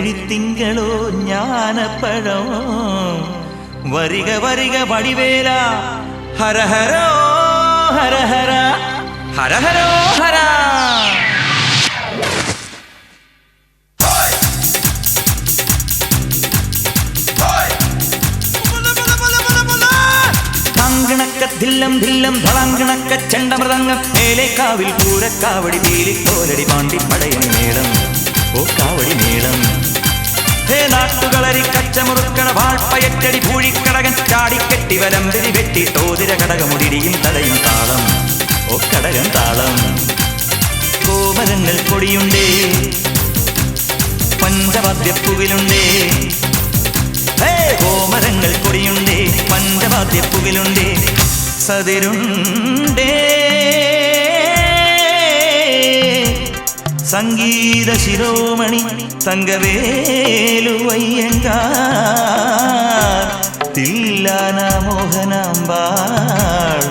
മാർഗഴിത്തിങ്കളോ ജ്ഞാനപ്പഴം വരിക വരിക വടിവേല ഹരഹരോ ഹരഹര ഹരഹരോ ഹര. ധില്ലം ധില്ലം ധളാങ്കണക്ക ചെണ്ടമൃതംഗം മേലേക്കാവിൽ പൂരക്കാവടി പീലിക്കോലടി പാണ്ടിപ്പടയണി മേളം ഓ കാവടി മേളം. ഹേ നാട്ടുകളരി കച്ചമുറുക്കണ വാൾപ്പയറ്റടി പൂഴിക്കടകൻ ചാടിക്കെട്ടി വരമ്പിരി വെട്ടി തോതിര കടകമുടിയും തലയും താളം ഓ കടകൻ താളം. കോമരങ്ങൾ കൊടിയുണ്ടേ പഞ്ചവാദ്യപ്പുകിലുണ്ടേ കോമരങ്ങൾ കൊടിയുണ്ടേ പഞ്ചവാദ്യപ്പുകിലുണ്ടേ സതിരുണ്ടേ സംഗീത ശിരോമണി തങ്കവേലുവയ്യങ്കാർ തില്ലാന മോഹനാമ്പാൾ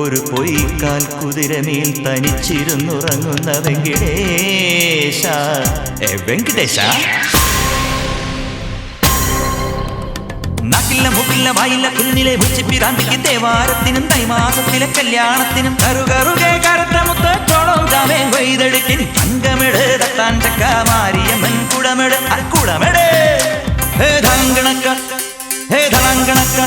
ഒരു പൊയ്ക്കാൽ കുതിരമേൽ തനിച്ചിരുന്നുറങ്ങുന്ന വെങ്കിടേശ വെങ്കിടേശ. നാക്കില്ല മുക്കില്ല വായില്ല കുന്നിലെ ഉച്ചിപ്പിരാന്തിക്ക് ദേവാരത്തിനും തൈമാസത്തിലെ കല്യാണത്തിനും കറുകറുകെ കറുത്ത മുത്തോളം ചാമേ കൊയ്തെടുക്കിന് അങ്കമിട് തട്ടാൻ ചക്ക മാരിയമ്മൻ കുടമിട് അക്കുടമിട്. ഹേ ധങ്കണക്ക ഹേ ധളങ്കണക്ക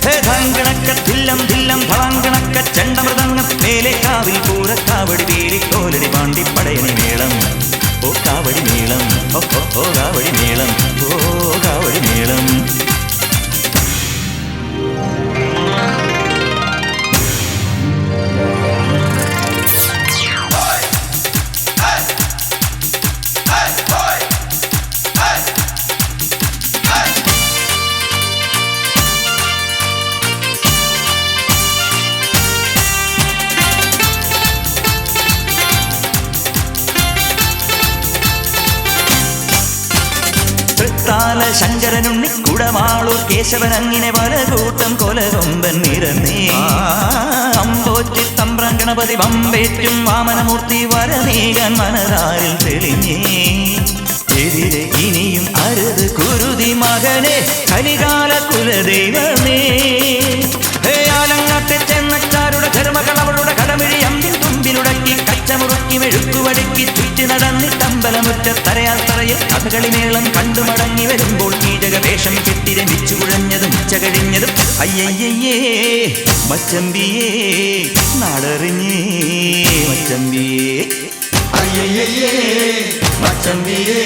ഹേ ധങ്കണക്ക ധില്ലം ധില്ലം ധളങ്കണക്ക ചെണ്ടമൃതംഗം മേലേക്കാവിൽ പൂരക്കാവടി പീലിക്കോലടി പാണ്ടിപ്പടയണി മേളം ഓ കാവടി മേളം ഓ ഓ കാവടി മേളം ഓ കാവടി മേളം. ശങ്കരനുണ്ണി കുടമാളൂർ കേശവൻ അങ്ങനെ പല കൂട്ടം കൊലകൊമ്പൻ നിരന്നേ അമ്പോറ്റി തമ്പ്രം ഗണപതി വമ്പേറ്റും വാമനമൂർത്തി വരനീകൻ മനതാരിൽ തെളിഞ്ഞേ. എതിരെ ഇനിയും അരുത് കുരുതി മകനെ കലികാല കുലദൈവമേ. ഹേ ആലങ്ങാട്ടെ ചെന്നച്ചാരുടെ ധർമ്മകൾ അവളുടെ കടമിഴി അമ്പിൻ തുമ്പിലുടക്കി കച്ചമുറുക്കി മെഴുക്കുവടുക്കി ചുറ്റി നടന്നി തമ്പലമുറ്റത്തറയാൽ തറയിൽ കഥകളിമേളം കണ്ടു മടങ്ങി വരുമ്പോൾ കീചകവേഷം കെട്ടി രമിച്ചു കുഴഞ്ഞതും ഉച്ച കഴിഞ്ഞതും അയ്യയ്യേ മച്ചമ്പിയേ നാടറിഞ്ഞേ മച്ചമ്പിയേ അയ്യയ്യേ മച്ചമ്പിയേ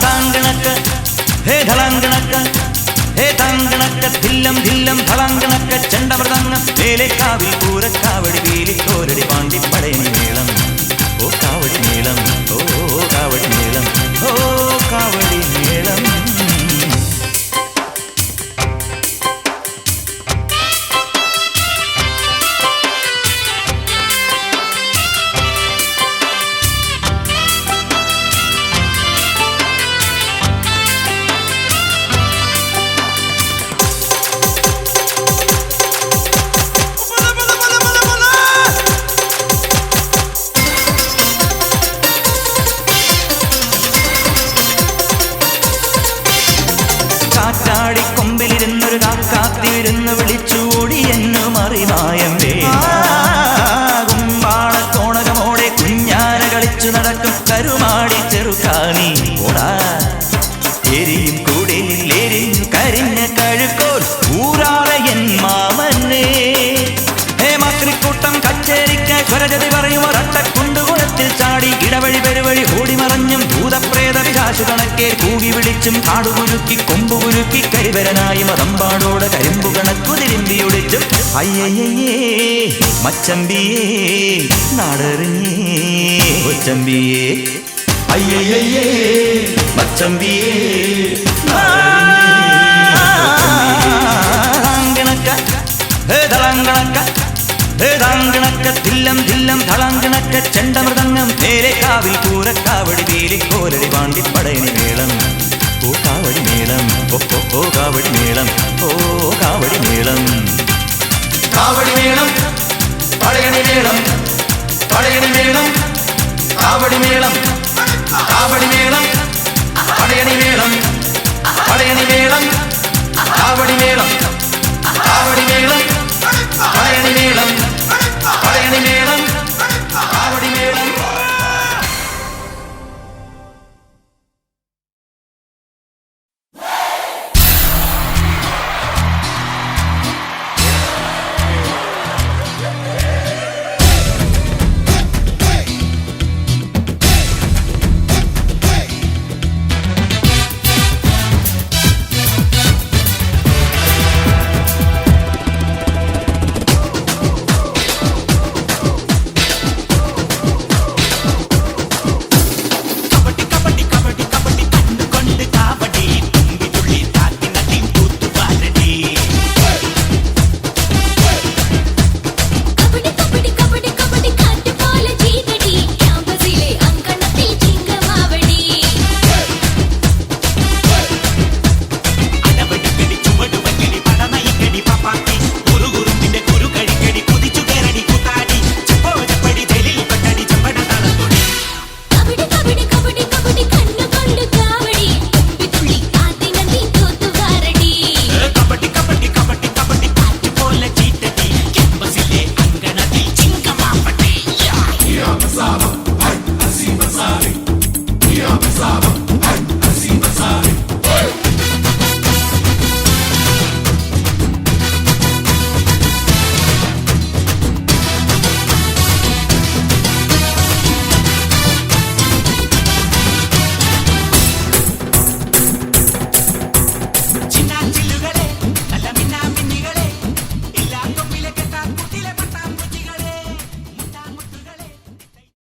താങ്കണക്ക ഹേ ധളാങ്കണക്ക ഹേ താങ്കണക്ക ധില്ലം ധില്ലം ധളാങ്കണക്ക ചെണ്ടമൃതംഗം മേലേക്കാവിൽ പൂരക്കാവടി പീലിക്കോലടി പാണ്ടിപ്പടയണി മേളം ഓ കാവടി മേളം ഓ കാവടി മേളം ഓ കാവടി മേളം. കൊമ്പിലിരുന്നൊരു കാക്കാത്തിരുന്ന് വിളിച്ചു ഓടി എന്നു മറിമായം കുമ്പാളക്കോണകമോടെ കുഞ്ഞാന കളിച്ചു നടക്കും കരുമാടി ചെറുക്കാനി ഓടാ എരിയും കൂടയിൽ എരിഞ്ഞു കരിഞ്ഞ കഴുക്കോൽ ഊരാളെ എൻ മാമനെ. ഹേ മക്രിക്കൂട്ടം കച്ചേരിക്ക് സ്വരജതി പറയും ഒരട്ടക്കുണ്ടുകുളത്തിൽ ചാടി ഇടവഴി പെരുവഴി ഓടിമറഞ്ഞും ഭൂതപ്രേത വിശാശു കണക്കെ കൂകി വിളിച്ചും കാടുകുലുക്കി കൊമ്പുകുലുക്കി കരിവരനായി മതമ്പാടോടെ കരിമ്പു കണക്കുതിരിമ്പി ഒളിച്ചും അയ്യയ്യേ മച്ചമ്പിയേ നാടറിഞ്ഞേ ഒച്ചമ്പിയേ അയ്യയ്യേ മച്ചമ്പിയേ ധളാങ്കണക്ക ഹേ ധളാങ്കണക്ക ഹേ ധാങ്കണക്ക ധില്ലം ധില്ലം ധളാങ്കണക്ക ചെണ്ടമൃതംഗം മേലേക്കാവിൽ പൂരക്കാവടി പീലിക്കോലടി പാണ്ടിപ്പടയണി മേളം ഓ കാവടി മേളം ഓ ഓ കാവടി മേളം ഓ കാവടി മേളം. കാവടി മേളം പടയണി മേളം പടയണി മേളം. കാവടി മേളം കാവടി മേളം പടയണി മേളം പടയണി മേളം കാവടി മേളം കാവടി മേളം പടയണി മേളം പടയണി മേളം കാവടി മേളം. Masala,